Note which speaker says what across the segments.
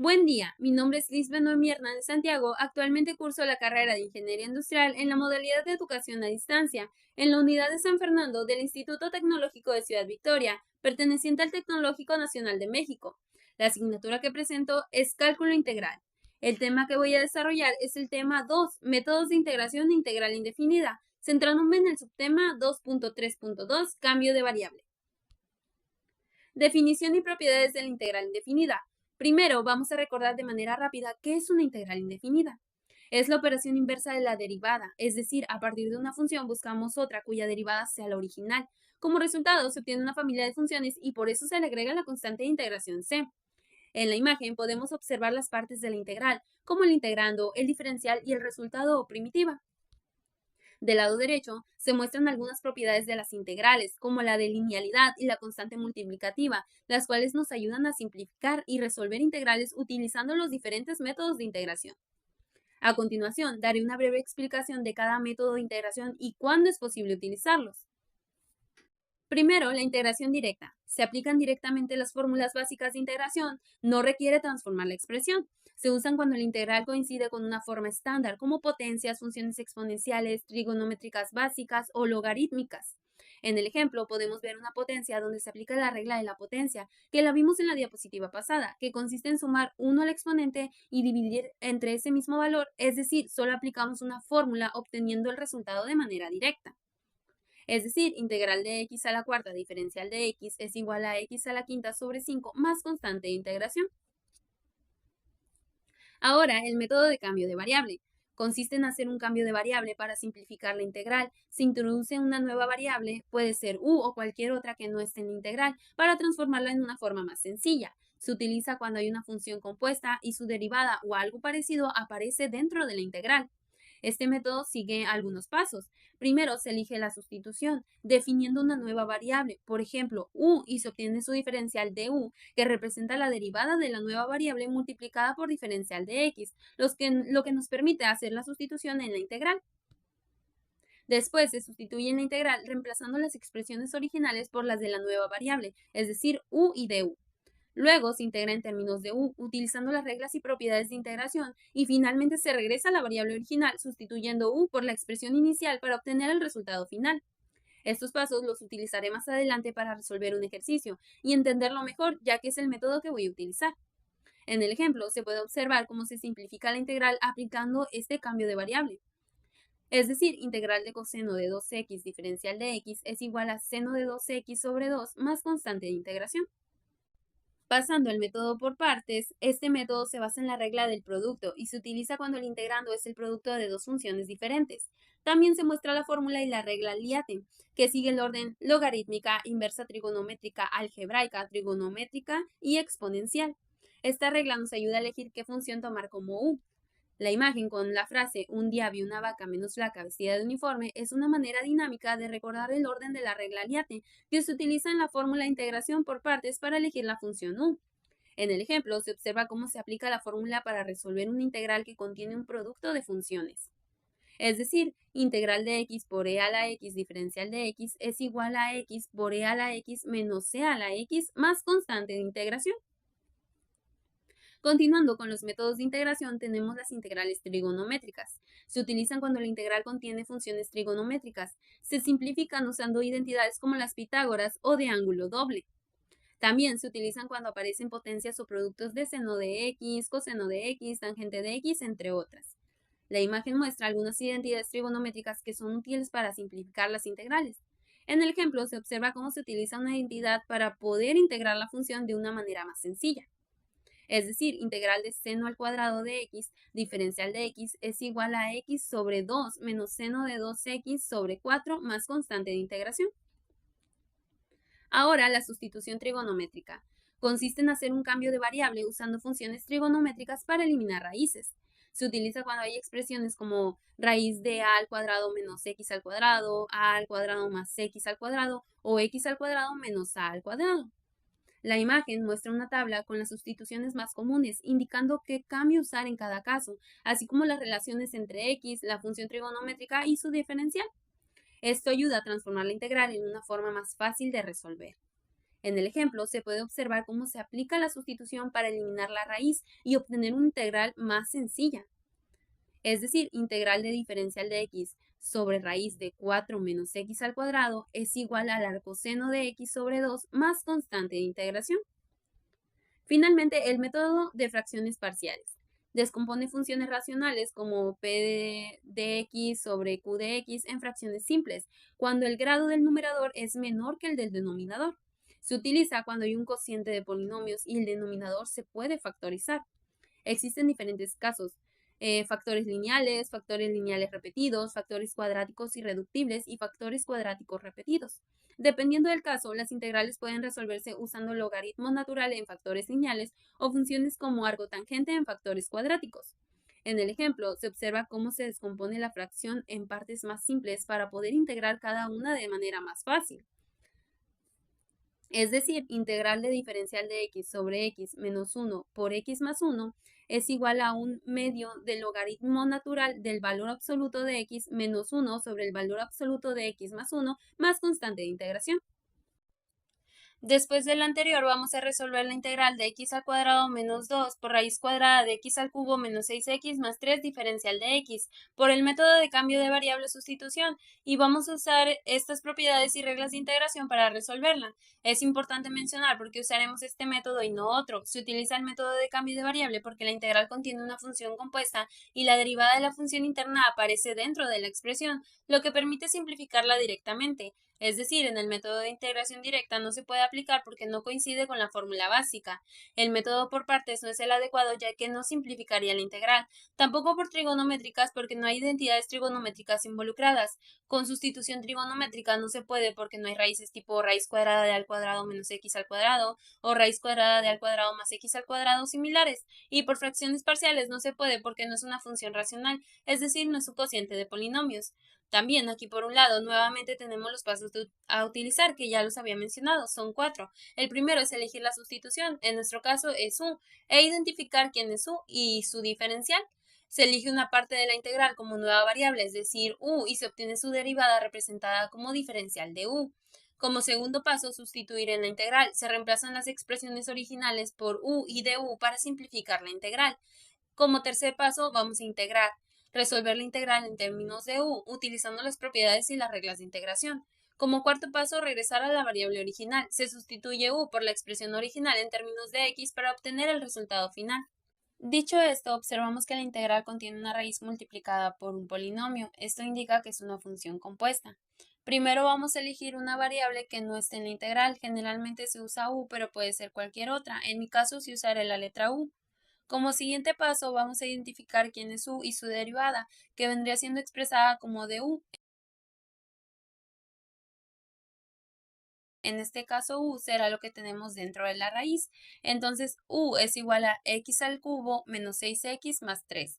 Speaker 1: Buen día, mi nombre es Lisbeth Noemí Hernández Santiago. Actualmente curso la carrera de Ingeniería Industrial en la modalidad de Educación a Distancia, en la unidad de San Fernando del Instituto Tecnológico de Ciudad Victoria, perteneciente al Tecnológico Nacional de México. La asignatura que presento es Cálculo Integral. El tema que voy a desarrollar es el tema 2, Métodos de Integración Integral Indefinida, centrándome en el subtema 2.3.2, Cambio de variable. Definición y propiedades de la integral indefinida. Primero, vamos a recordar de manera rápida qué es una integral indefinida. Es la operación inversa de la derivada, es decir, a partir de una función buscamos otra cuya derivada sea la original. Como resultado, se obtiene una familia de funciones y por eso se le agrega la constante de integración c. En la imagen podemos observar las partes de la integral, como el integrando, el diferencial y el resultado o primitiva. Del lado derecho se muestran algunas propiedades de las integrales, como la de linealidad y la constante multiplicativa, las cuales nos ayudan a simplificar y resolver integrales utilizando los diferentes métodos de integración. A continuación, daré una breve explicación de cada método de integración y cuándo es posible utilizarlos. Primero, la integración directa. Se aplican directamente las fórmulas básicas de integración, no requiere transformar la expresión. Se usan cuando la integral coincide con una forma estándar, como potencias, funciones exponenciales, trigonométricas básicas o logarítmicas. En el ejemplo podemos ver una potencia donde se aplica la regla de la potencia, que la vimos en la diapositiva pasada, que consiste en sumar 1 al exponente y dividir entre ese mismo valor, es decir, solo aplicamos una fórmula obteniendo el resultado de manera directa. Es decir, integral de x a la cuarta diferencial de x es igual a x a la quinta sobre 5 más constante de integración. Ahora, el método de cambio de variable. Consiste en hacer un cambio de variable para simplificar la integral. Se introduce una nueva variable, puede ser u o cualquier otra que no esté en la integral, para transformarla en una forma más sencilla. Se utiliza cuando hay una función compuesta y su derivada o algo parecido aparece dentro de la integral. Este método sigue algunos pasos. Primero se elige la sustitución, definiendo una nueva variable, por ejemplo, u, y se obtiene su diferencial de u, que representa la derivada de la nueva variable multiplicada por diferencial de x, lo que nos permite hacer la sustitución en la integral. Después se sustituye en la integral reemplazando las expresiones originales por las de la nueva variable, es decir, u y du. Luego se integra en términos de u, utilizando las reglas y propiedades de integración, y finalmente se regresa a la variable original, sustituyendo u por la expresión inicial para obtener el resultado final. Estos pasos los utilizaré más adelante para resolver un ejercicio y entenderlo mejor, ya que es el método que voy a utilizar. En el ejemplo se puede observar cómo se simplifica la integral aplicando este cambio de variable. Es decir, integral de coseno de 2x diferencial de x es igual a seno de 2x sobre 2 más constante de integración. Pasando al método por partes, este método se basa en la regla del producto y se utiliza cuando el integrando es el producto de dos funciones diferentes. También se muestra la fórmula y la regla Liate, que sigue el orden logarítmica, inversa trigonométrica, algebraica, trigonométrica y exponencial. Esta regla nos ayuda a elegir qué función tomar como u. La imagen con la frase un día vi una vaca menos flaca vestida de uniforme es una manera dinámica de recordar el orden de la regla Liate, que se utiliza en la fórmula de integración por partes para elegir la función u. En el ejemplo se observa cómo se aplica la fórmula para resolver una integral que contiene un producto de funciones. Es decir, integral de x por e a la x diferencial de x es igual a x por e a la x menos c a la x más constante de integración. Continuando con los métodos de integración, tenemos las integrales trigonométricas. Se utilizan cuando la integral contiene funciones trigonométricas. Se simplifican usando identidades como las Pitágoras o de ángulo doble. También se utilizan cuando aparecen potencias o productos de seno de x, coseno de x, tangente de x, entre otras. La imagen muestra algunas identidades trigonométricas que son útiles para simplificar las integrales. En el ejemplo se observa cómo se utiliza una identidad para poder integrar la función de una manera más sencilla. Es decir, integral de seno al cuadrado de x diferencial de x es igual a x sobre 2 menos seno de 2x sobre 4 más constante de integración. Ahora, la sustitución trigonométrica. Consiste en hacer un cambio de variable usando funciones trigonométricas para eliminar raíces. Se utiliza cuando hay expresiones como raíz de a al cuadrado menos x al cuadrado, a al cuadrado más x al cuadrado o x al cuadrado menos a al cuadrado. La imagen muestra una tabla con las sustituciones más comunes, indicando qué cambio usar en cada caso, así como las relaciones entre x, la función trigonométrica y su diferencial. Esto ayuda a transformar la integral en una forma más fácil de resolver. En el ejemplo, se puede observar cómo se aplica la sustitución para eliminar la raíz y obtener una integral más sencilla. Es decir, integral de diferencial de x sobre raíz de 4 menos x al cuadrado es igual al arcoseno de x sobre 2 más constante de integración. Finalmente, el método de fracciones parciales. Descompone funciones racionales como p de x sobre q de x en fracciones simples, cuando el grado del numerador es menor que el del denominador. Se utiliza cuando hay un cociente de polinomios y el denominador se puede factorizar. Existen diferentes casos: factores lineales repetidos, factores cuadráticos irreductibles y factores cuadráticos repetidos. Dependiendo del caso, las integrales pueden resolverse usando logaritmo natural en factores lineales o funciones como arcotangente en factores cuadráticos. En el ejemplo, se observa cómo se descompone la fracción en partes más simples para poder integrar cada una de manera más fácil. Es decir, integral de diferencial de x sobre x menos 1 por x más 1 es igual a un medio del logaritmo natural del valor absoluto de x menos 1 sobre el valor absoluto de x más 1 más constante de integración. Después del anterior vamos a resolver la integral de x al cuadrado menos 2 por raíz cuadrada de x al cubo menos 6x más 3 diferencial de x por el método de cambio de variable o sustitución, y vamos a usar estas propiedades y reglas de integración para resolverla. Es importante mencionar por qué usaremos este método y no otro. Se utiliza el método de cambio de variable porque la integral contiene una función compuesta y la derivada de la función interna aparece dentro de la expresión, lo que permite simplificarla directamente. Es decir, en el método de integración directa no se puede aplicar porque no coincide con la fórmula básica. El método por partes no es el adecuado ya que no simplificaría la integral. Tampoco por trigonométricas porque no hay identidades trigonométricas involucradas. Con sustitución trigonométrica no se puede porque no hay raíces tipo raíz cuadrada de al cuadrado menos x al cuadrado o raíz cuadrada de al cuadrado más x al cuadrado similares. Y por fracciones parciales no se puede porque no es una función racional, es decir, no es un cociente de polinomios. También aquí por un lado nuevamente tenemos los pasos a utilizar, que ya los había mencionado, son 4. El primero es elegir la sustitución, en nuestro caso es u, e identificar quién es u y su diferencial. Se elige una parte de la integral como nueva variable, es decir, u, y se obtiene su derivada representada como diferencial de u. Como segundo paso, sustituir en la integral. Se reemplazan las expresiones originales por u y du para simplificar la integral. Como tercer paso, vamos a integrar. Resolver la integral en términos de u, utilizando las propiedades y las reglas de integración. Como cuarto paso, regresar a la variable original. Se sustituye u por la expresión original en términos de x para obtener el resultado final. Dicho esto, observamos que la integral contiene una raíz multiplicada por un polinomio. Esto indica que es una función compuesta. Primero vamos a elegir una variable que no esté en la integral. Generalmente se usa u, pero puede ser cualquier otra. En mi caso, sí usaré la letra u. Como siguiente paso, vamos a identificar quién es u y su derivada, que vendría siendo expresada como du. En este caso, u será lo que tenemos dentro de la raíz. Entonces, u es igual a x al cubo menos 6x más 3.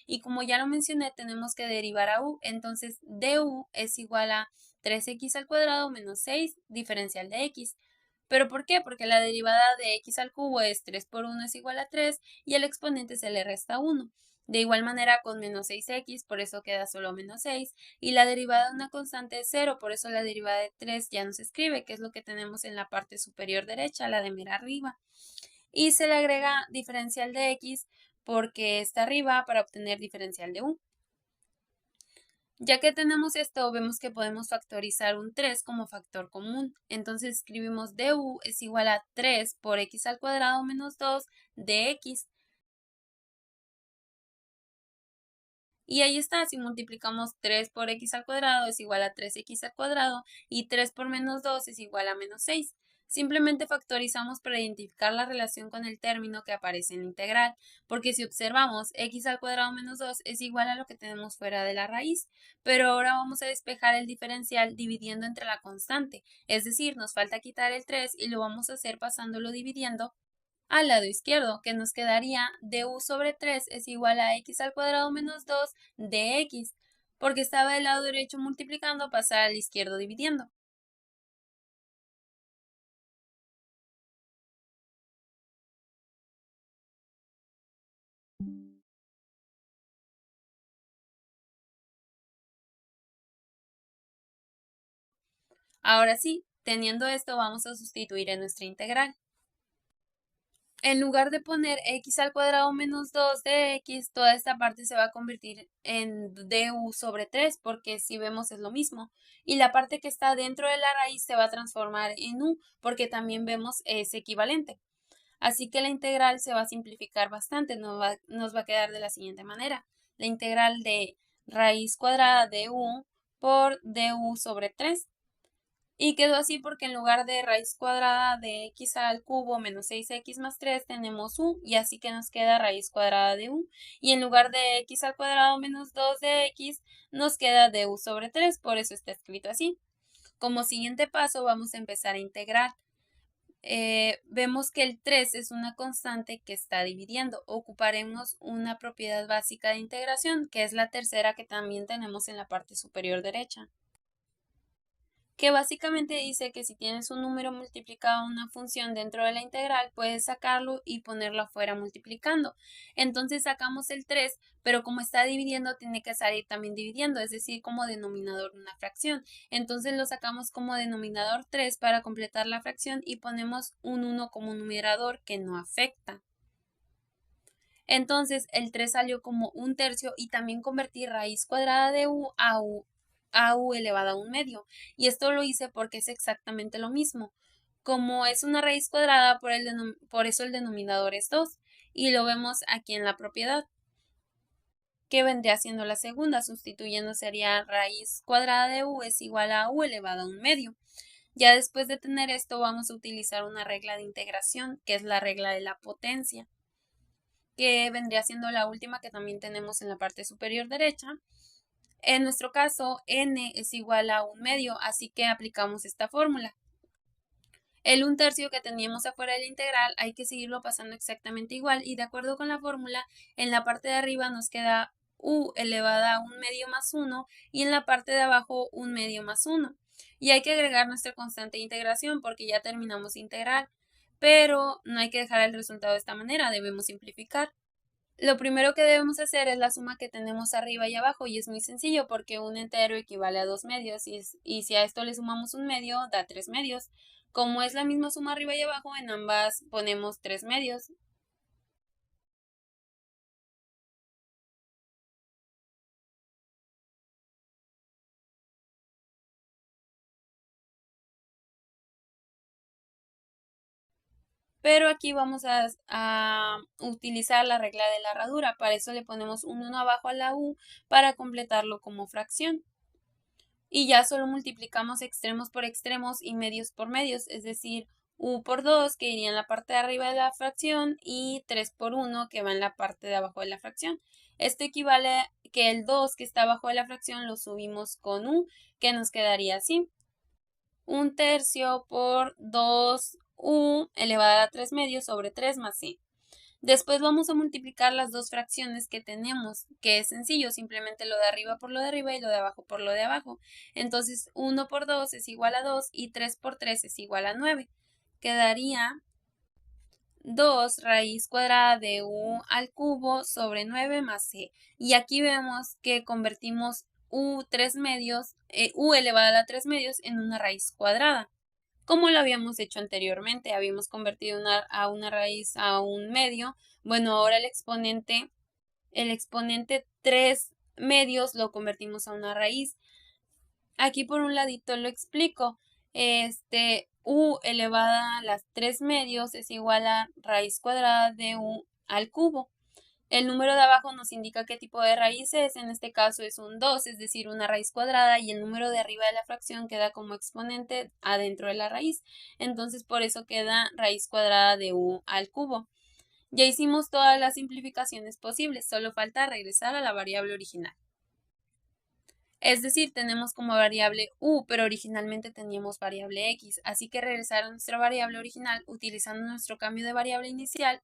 Speaker 1: Y como ya lo mencioné, tenemos que derivar a u. Entonces, du es igual a 3x al cuadrado menos 6 diferencial de x. ¿Pero por qué? Porque la derivada de x al cubo es 3 por 1 es igual a 3 y el exponente se le resta 1. De igual manera con menos 6x, por eso queda solo menos 6, y la derivada de una constante es 0, por eso la derivada de 3 ya no se escribe, que es lo que tenemos en la parte superior derecha, la de mera arriba. Y se le agrega diferencial de x porque está arriba para obtener diferencial de u. Ya que tenemos esto, vemos que podemos factorizar un 3 como factor común. Entonces escribimos du es igual a 3 por x al cuadrado menos 2 de x. Y ahí está, si multiplicamos 3 por x al cuadrado es igual a 3x al cuadrado y 3 por menos 2 es igual a menos 6. Simplemente factorizamos para identificar la relación con el término que aparece en la integral, porque si observamos x al cuadrado menos 2 es igual a lo que tenemos fuera de la raíz, pero ahora vamos a despejar el diferencial dividiendo entre la constante, es decir, nos falta quitar el 3 y lo vamos a hacer pasándolo dividiendo al lado izquierdo, que nos quedaría du sobre 3 es igual a x al cuadrado menos 2 de x, porque estaba del lado derecho multiplicando, pasar al izquierdo dividiendo. Ahora sí, teniendo esto, vamos a sustituir en nuestra integral. En lugar de poner x al cuadrado menos 2 de x, toda esta parte se va a convertir en du sobre 3, porque si vemos es lo mismo. Y la parte que está dentro de la raíz se va a transformar en u, porque también vemos es equivalente. Así que la integral se va a simplificar bastante, nos va a quedar de la siguiente manera. La integral de raíz cuadrada de u por du sobre 3. Y quedó así porque en lugar de raíz cuadrada de x al cubo menos 6x más 3 tenemos u, y así que nos queda raíz cuadrada de u. Y en lugar de x al cuadrado menos 2 de x nos queda du sobre 3, por eso está escrito así. Como siguiente paso vamos a empezar a integrar. Vemos que el 3 es una constante que está dividiendo. Ocuparemos una propiedad básica de integración, que es la tercera que también tenemos en la parte superior derecha, que básicamente dice que si tienes un número multiplicado a una función dentro de la integral, puedes sacarlo y ponerlo afuera multiplicando. Entonces sacamos el 3, pero como está dividiendo, tiene que salir también dividiendo, es decir, como denominador una fracción. Entonces lo sacamos como denominador 3 para completar la fracción y ponemos un 1 como numerador que no afecta. Entonces el 3 salió como 1/3 y también convertí raíz cuadrada de u a u elevada a 1/2. Y esto lo hice porque es exactamente lo mismo. Como es una raíz cuadrada, por eso el denominador es 2. Y lo vemos aquí en la propiedad, que vendría siendo la segunda. Sustituyendo sería raíz cuadrada de u es igual a u elevada a 1/2. Ya después de tener esto, vamos a utilizar una regla de integración, que es la regla de la potencia, que vendría siendo la última que también tenemos en la parte superior derecha. En nuestro caso, n es igual a 1/2, así que aplicamos esta fórmula. El 1/3 que teníamos afuera de la integral hay que seguirlo pasando exactamente igual, y de acuerdo con la fórmula, en la parte de arriba nos queda u elevada a 1/2 más 1 y en la parte de abajo 1/2 más 1. Y hay que agregar nuestra constante de integración porque ya terminamos de integrar, pero no hay que dejar el resultado de esta manera, debemos simplificar. Lo primero que debemos hacer es la suma que tenemos arriba y abajo, y es muy sencillo porque un entero equivale a 2/2 y si a esto le sumamos 1/2 da 3/2. Como es la misma suma arriba y abajo, en ambas ponemos 3/2. Pero aquí vamos a utilizar la regla de la herradura. Para eso le ponemos un 1 abajo a la u para completarlo como fracción. Y ya solo multiplicamos extremos por extremos y medios por medios, es decir, u por 2 que iría en la parte de arriba de la fracción y 3 por 1 que va en la parte de abajo de la fracción. Esto equivale a que el 2 que está abajo de la fracción lo subimos con u, que nos quedaría así. 1/3 por 2u elevada a 3/2 sobre 3 más c. Después vamos a multiplicar las dos fracciones que tenemos, que es sencillo, simplemente lo de arriba por lo de arriba y lo de abajo por lo de abajo. Entonces 1 por 2 es igual a 2 y 3 por 3 es igual a 9. Quedaría 2 raíz cuadrada de u al cubo sobre 9 más c. Y aquí vemos que convertimos u elevada a 3/2 en una raíz cuadrada, como lo habíamos hecho anteriormente. Habíamos convertido a una raíz a 1/2. Bueno, ahora el exponente 3/2 lo convertimos a una raíz. Aquí por un ladito lo explico. U elevada a las 3/2 es igual a raíz cuadrada de u al cubo. El número de abajo nos indica qué tipo de raíz es, en este caso es un 2, es decir, una raíz cuadrada, y el número de arriba de la fracción queda como exponente adentro de la raíz. Entonces por eso queda raíz cuadrada de u al cubo. Ya hicimos todas las simplificaciones posibles, solo falta regresar a la variable original. Es decir, tenemos como variable u, pero originalmente teníamos variable x, así que regresar a nuestra variable original utilizando nuestro cambio de variable inicial.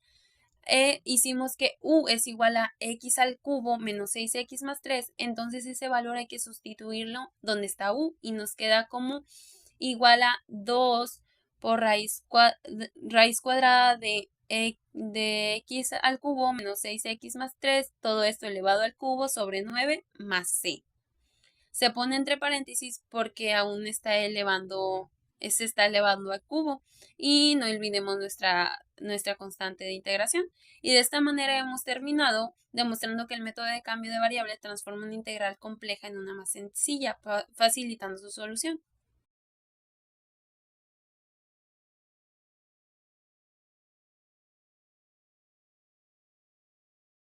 Speaker 1: Hicimos que u es igual a x al cubo menos 6x más 3, entonces ese valor hay que sustituirlo donde está u y nos queda como igual a 2 por raíz cuadrada de x al cubo menos 6x más 3, todo esto elevado al cubo sobre 9 más c. Se pone entre paréntesis porque aún se está elevando al cubo y no olvidemos nuestra constante de integración. Y de esta manera hemos terminado demostrando que el método de cambio de variable transforma una integral compleja en una más sencilla, facilitando su solución.